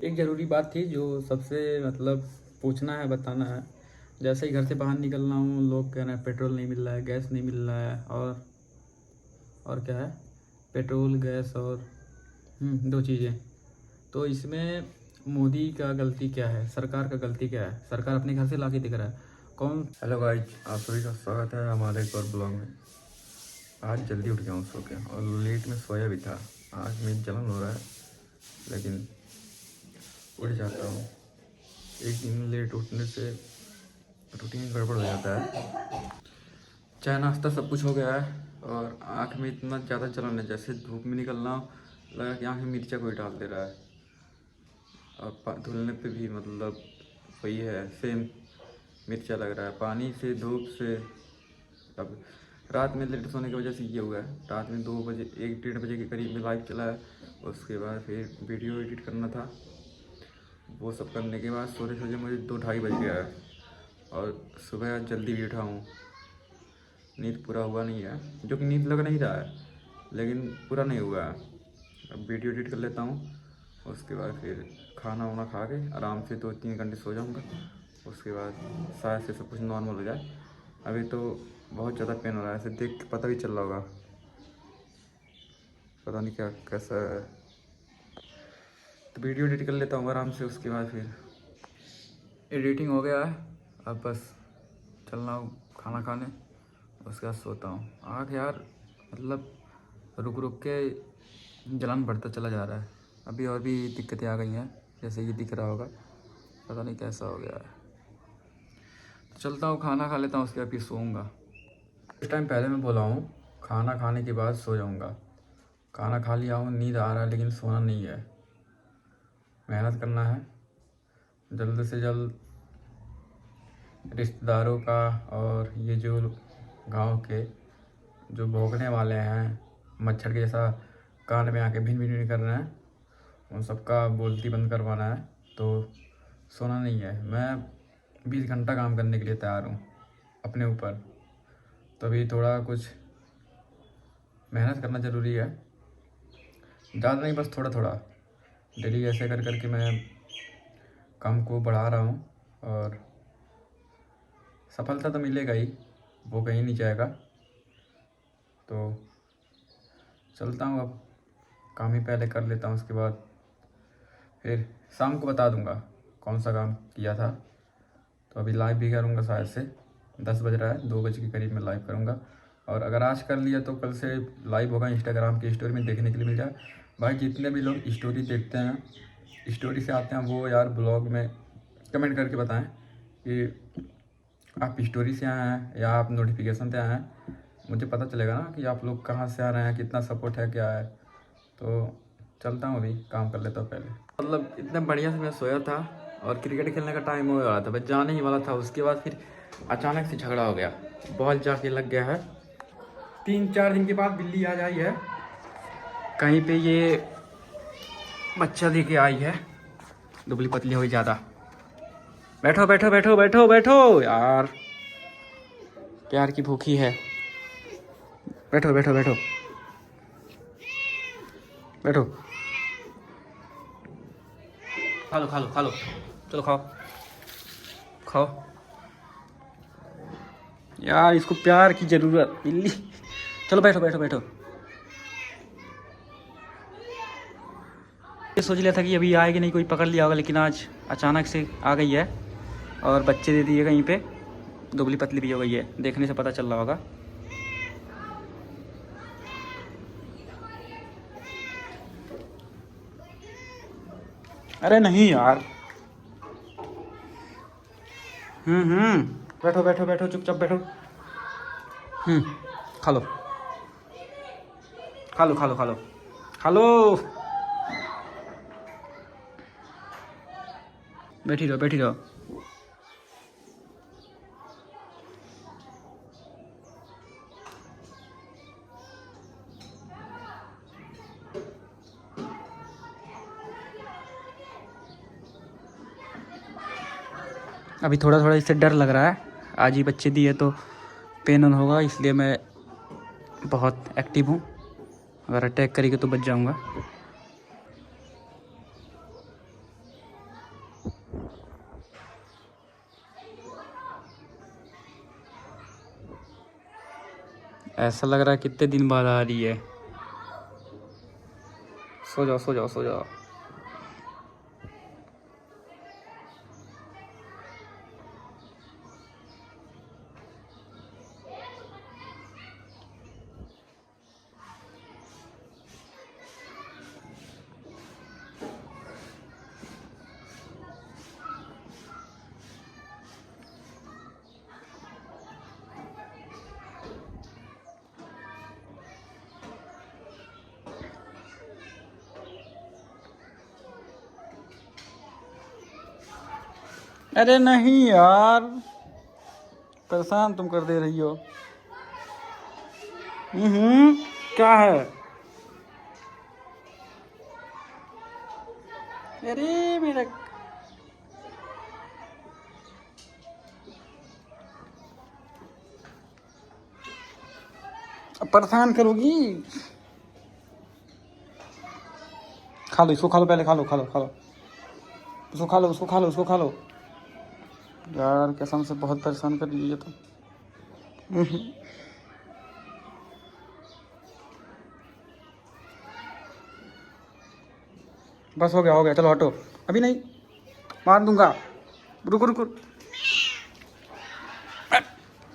एक ज़रूरी बात थी जो सबसे मतलब पूछना है, बताना है। जैसे ही घर से बाहर निकल रहा हूँ, लोग कह रहे हैं पेट्रोल नहीं मिल रहा है, गैस नहीं मिल रहा है, और क्या है, पेट्रोल गैस और दो चीज़ें। तो इसमें मोदी का गलती क्या है, सरकार का गलती क्या है? सरकार अपने घर से ला के दिख रहा है कौन। हेलो गाइज, आप सभी का स्वागत है हमारे एक और ब्लॉग में। आज जल्दी उठ गया हूँ सो के, और लेट में सोया भी था। आज मेरी जलन हो रहा है लेकिन उठ जाता हूँ। एक दिन लेट उठने से रूटीन गड़बड़ हो जाता है। चाय नाश्ता सब कुछ हो गया है और आँख में इतना ज़्यादा जलन है, जैसे धूप में निकलना लगा कि आँख में मिर्चा कोई डाल दे रहा है। और धुलने पे भी मतलब वही है, सेम मिर्चा लग रहा है। पानी से, धूप से। अब रात में लेट सोने की वजह से ये हुआ है। रात में 2 बजे, 1-1:30 बजे के करीब में लाइव चला है। उसके बाद फिर वीडियो एडिट करना था, वो सब करने के बाद सोते सोते मुझे 2-2:30 बज गया है। और सुबह आज जल्दी भी उठा हूँ। नींद पूरा हुआ नहीं है, जो कि नींद लग नहीं रहा है लेकिन पूरा नहीं हुआ है। अब वीडियो एडिट कर लेता हूँ, उसके बाद फिर खाना वाना खा के आराम से 2-3 घंटे सो जाऊँगा। उसके बाद शायद से सब कुछ नॉर्मल हो जाए। अभी तो बहुत ज़्यादा पेन हो रहा है, ऐसे देख के पता भी चल रहा होगा, पता नहीं क्या कैसा है। तो वीडियो एडिट कर लेता हूँ आराम से, उसके बाद फिर एडिटिंग हो गया है। अब बस चल रहा हूँ खाना खाने, उसके बाद सोता हूँ। आँख यार मतलब रुक रुक के जलन बढ़ता चला जा रहा है। अभी और भी दिक्कतें आ गई हैं, जैसे ये दिख रहा होगा, पता नहीं कैसा हो गया है। तो चलता हूँ, खाना खा लेता हूँ, उसके बाद फिर सोऊंगा। इस टाइम पहले मैं बोला हूँ खाना खाने के बाद सो जाऊँगा। खाना खा लिया हूँ, नींद आ रहा है लेकिन सोना नहीं है। मेहनत करना है जल्द से जल्द। रिश्तेदारों का और ये जो गांव के जो भौंकने वाले हैं, मच्छर के जैसा कान में आके भिन भिन भिन कर रहे हैं, उन सबका बोलती बंद करवाना है। तो सोना नहीं है। मैं 20 घंटा काम करने के लिए तैयार हूँ अपने ऊपर। तो अभी थोड़ा कुछ मेहनत करना ज़रूरी है, ज़्यादा नहीं, बस थोड़ा थोड़ा डेली ऐसे कर करके मैं काम को बढ़ा रहा हूँ। और सफलता तो मिलेगा ही, वो कहीं नहीं जाएगा। तो चलता हूँ, अब काम ही पहले कर लेता हूँ, उसके बाद फिर शाम को बता दूँगा कौन सा काम किया था। तो अभी लाइव भी करूँगा, शायद से 10 बज रहा है, 2 बजे के करीब में लाइव करूँगा। और अगर आज कर लिया तो कल से लाइव होगा इंस्टाग्राम की स्टोरी में, देखने के लिए मिल जाए। भाई जितने भी लोग स्टोरी देखते हैं, स्टोरी से आते हैं, वो यार ब्लॉग में कमेंट करके बताएं कि आप स्टोरी से आए हैं या आप नोटिफिकेशन से आए हैं। मुझे पता चलेगा ना कि आप लोग कहाँ से आ रहे हैं, कितना सपोर्ट है, क्या है। तो चलता हूँ, अभी काम कर लेता हूँ पहले। मतलब इतना बढ़िया से मैं सोया था और क्रिकेट खेलने का टाइम हो रहा था, बस जाने ही वाला था। उसके बाद फिर अचानक से झगड़ा हो गया, बॉल जाके लग गया है। 3-4 दिन के बाद बिल्ली आ जाई है कहीं पे, ये बच्चा लेके आई है, दुबली पतली हुई ज़्यादा। बैठो बैठो बैठो बैठो बैठो यार, प्यार की भूखी है। बैठो बैठो बैठो बैठो, खा लो खा लो खा लो, चलो खाओ खाओ यार, इसको प्यार की ज़रूरत बिल्ली। चलो बैठो बैठो बैठो। ये सोच लिया था कि अभी आएगी नहीं, कोई पकड़ लिया होगा, लेकिन आज अचानक से आ गई है और बच्चे दे दिए कहीं पे। दुबली पतली भी हो गई है, देखने से पता चल रहा होगा। अरे नहीं यार, बैठो बैठो बैठो, चुपचाप बैठो। खा लो खा लो खा लो खा लो खा लो, बैठी रहो बैठी रहो। अभी थोड़ा थोड़ा इससे डर लग रहा है, आज ही बच्चे दिए तो पेन ऑन होगा, इसलिए मैं बहुत एक्टिव हूँ। अगर अटैक करेगी तो बच जाऊँगा। ऐसा लग रहा है कितने दिन बाद आ रही है। सो जाओ सो जाओ सो जाओ। अरे नहीं यार, परेशान तुम कर दे रही हो। क्या है? अरे मेरा परेशान करोगी। खा लो इसको, खा लो पहले, खा लो खा लो खा लो उसको, खा लो उसको, खा लो उसको, खा लो। यार कसम से बहुत परेशान कर रही है तो। बस हो गया चलो हटो। अभी नहीं, मार दूंगा। रुको रुको,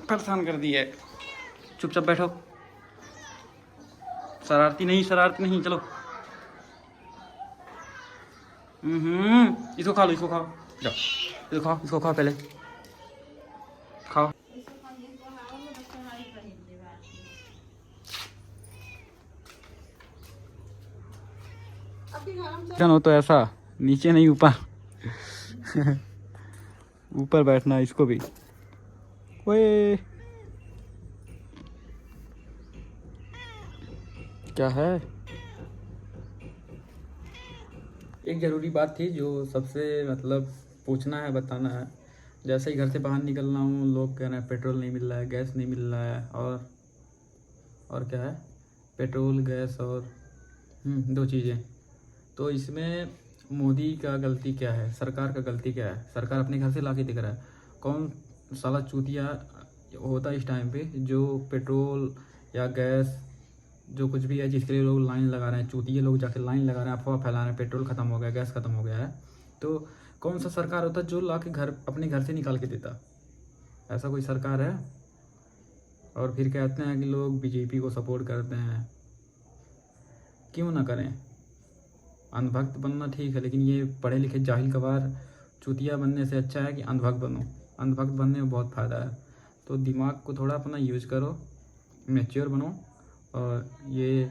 परेशान कर दी है। चुपचाप बैठो, शरारती नहीं, चलो। इसको खा लो, इसको खाओ, जाओ इसको खाओ पहले, खाओ। हो तो ऐसा नीचे नहीं ऊपर। ऊपर बैठना इसको भी। ओए क्या है? एक ज़रूरी बात थी जो सबसे मतलब पूछना है, बताना है। जैसे ही घर से बाहर निकल रहा हूँ, लोग कह रहे हैं पेट्रोल नहीं मिल रहा है, गैस नहीं मिल रहा है, और क्या है, पेट्रोल गैस और दो चीज़ें। तो इसमें मोदी का गलती क्या है, सरकार का गलती क्या है? सरकार अपने घर से ला के दिख रहा है। कौन साला चूतिया होता है इस टाइम पे जो पेट्रोल या गैस जो कुछ भी है जिसके लिए लोग लाइन लगा रहे हैं, चूतिए लोग जाके लाइन लगा रहे हैं, अफवाह फैला रहे हैं पेट्रोल ख़त्म हो गया, गैस ख़त्म हो गया है। तो कौन सा सरकार होता जो ला के घर अपने घर से निकाल के देता? ऐसा कोई सरकार है? और फिर कहते हैं कि लोग बीजेपी को सपोर्ट करते हैं। क्यों ना करें? अंधभक्त बनना ठीक है, लेकिन ये पढ़े लिखे जाहिल गवार चूतिया बनने से अच्छा है कि अंधभक्त बनो। अंधभक्त बनने में बहुत फ़ायदा है। तो दिमाग को थोड़ा अपना यूज करो, मैच्योर बनो। और ये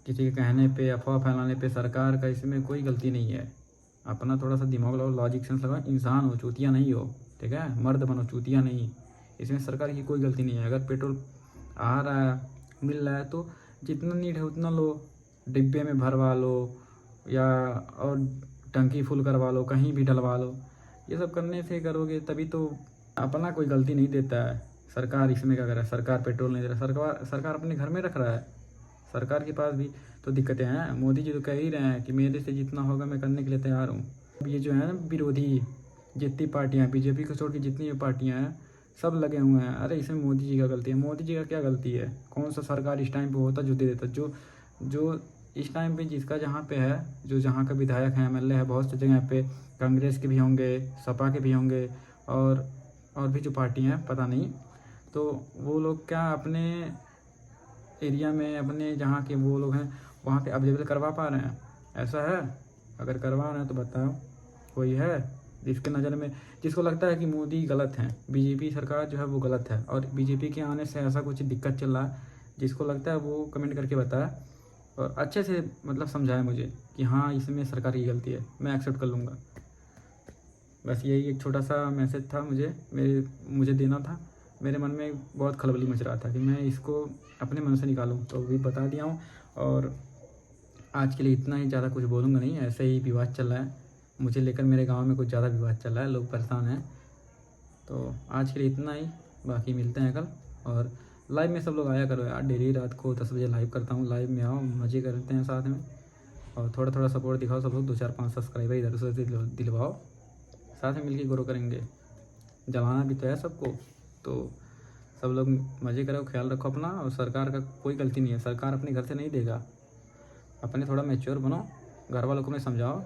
किसी के कहने पे, अफवाह फैलाने पे सरकार का इसमें कोई गलती नहीं है। अपना थोड़ा सा दिमाग लगाओ, लॉजिक सेंस लगाओ, इंसान हो, चूतिया नहीं हो, ठीक है? मर्द बनो, चूतिया नहीं। इसमें सरकार की कोई गलती नहीं है। अगर पेट्रोल आ रहा है, मिल रहा है, तो जितना नीड है उतना लो, डिब्बे में भरवा लो या और टंकी फुल करवा लो, कहीं भी डलवा लो। ये सब करने से करोगे तभी तो। अपना कोई गलती नहीं देता है। सरकार इसमें क्या कर रहा है? सरकार पेट्रोल नहीं दे रहा, सरकार अपने घर में रख रहा है। सरकार के पास भी तो दिक्कतें हैं। मोदी जी तो कह ही रहे हैं कि मेरे से जितना होगा मैं करने के लिए तैयार हूँ। अब ये जो है ना विरोधी जितनी पार्टियाँ, बीजेपी को छोड़ के जितनी भी पार्टियाँ हैं, सब लगे हुए हैं। अरे इसमें मोदी जी का गलती है। मोदी जी का क्या गलती है? कौन सा सरकार इस टाइम पे होता जो दे देता? जो इस टाइम पे जिसका जहाँ पे है, जो जहाँ का विधायक है, एमएलए है, बहुत सी जगह पे कांग्रेस के भी होंगे, सपा के भी होंगे, और भी जो पार्टी हैं पता नहीं। तो वो लोग क्या अपने एरिया में, अपने जहाँ के वो लोग हैं वहाँ पे अवेलेबल करवा पा रहे हैं? ऐसा है? अगर करवा रहे हैं तो बताओ, कोई है जिसके नज़र में, जिसको लगता है कि मोदी गलत हैं, बीजेपी सरकार जो है वो गलत है, और बीजेपी के आने से ऐसा कुछ दिक्कत चल रहा है, जिसको लगता है वो कमेंट करके बताए और अच्छे से मतलब समझाए मुझे कि हाँ इसमें सरकार की गलती है, मैं एक्सेप्ट कर लूँगा। बस यही एक छोटा सा मैसेज था मुझे देना था। मेरे मन में बहुत खलबली मच रहा था कि मैं इसको अपने मन से निकालूं, तो भी बता दिया हूँ। और आज के लिए इतना ही, ज़्यादा कुछ बोलूँगा नहीं। ऐसे ही विवाद चल रहा है मुझे लेकर, मेरे गांव में कुछ ज़्यादा विवाद चल रहा है, लोग परेशान हैं। तो आज के लिए इतना ही, बाकी मिलते हैं कल। और लाइव में सब लोग आया करो यार, डेली रात को 10 बजे लाइव करता हूँ। लाइव में आओ, मज़े करते हैं साथ में, और थोड़ा थोड़ा सपोर्ट दिखाओ सब लोग। 2-4-5 सब्सक्राइबर इधर उधर से दिलवाओ, साथ में मिलकर ग्रो करेंगे। जलाना भी तो है सबको, तो सब लोग मज़े करो, ख्याल रखो अपना, और सरकार का कोई गलती नहीं है, सरकार अपने घर से नहीं देगा। अपने थोड़ा मैच्योर बनो, घर वालों को मैं समझाओ,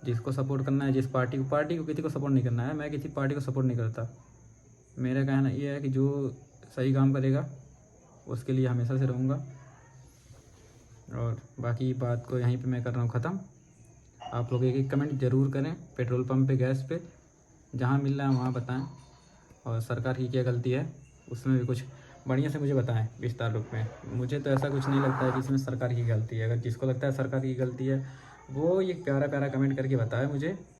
जिसको सपोर्ट करना है, जिस पार्टी को किसी को सपोर्ट नहीं करना है। मैं किसी पार्टी को सपोर्ट नहीं करता। मेरा कहना ये है कि जो सही काम करेगा उसके लिए हमेशा से रहूँगा। और बाकी बात को यहीं पे मैं कर रहा हूँ ख़त्म। आप लोग एक एक कमेंट ज़रूर करें, पेट्रोल पंप पे, गैस पे, जहाँ मिल रहा है वहाँ बताएं। और सरकार की क्या गलती है उसमें भी कुछ बढ़िया से मुझे बताएं विस्तार रूप में। मुझे तो ऐसा कुछ नहीं लगता है कि इसमें सरकार की गलती है। अगर जिसको लगता है सरकार की गलती है वो ये प्यारा प्यारा कमेंट करके बताए मुझे।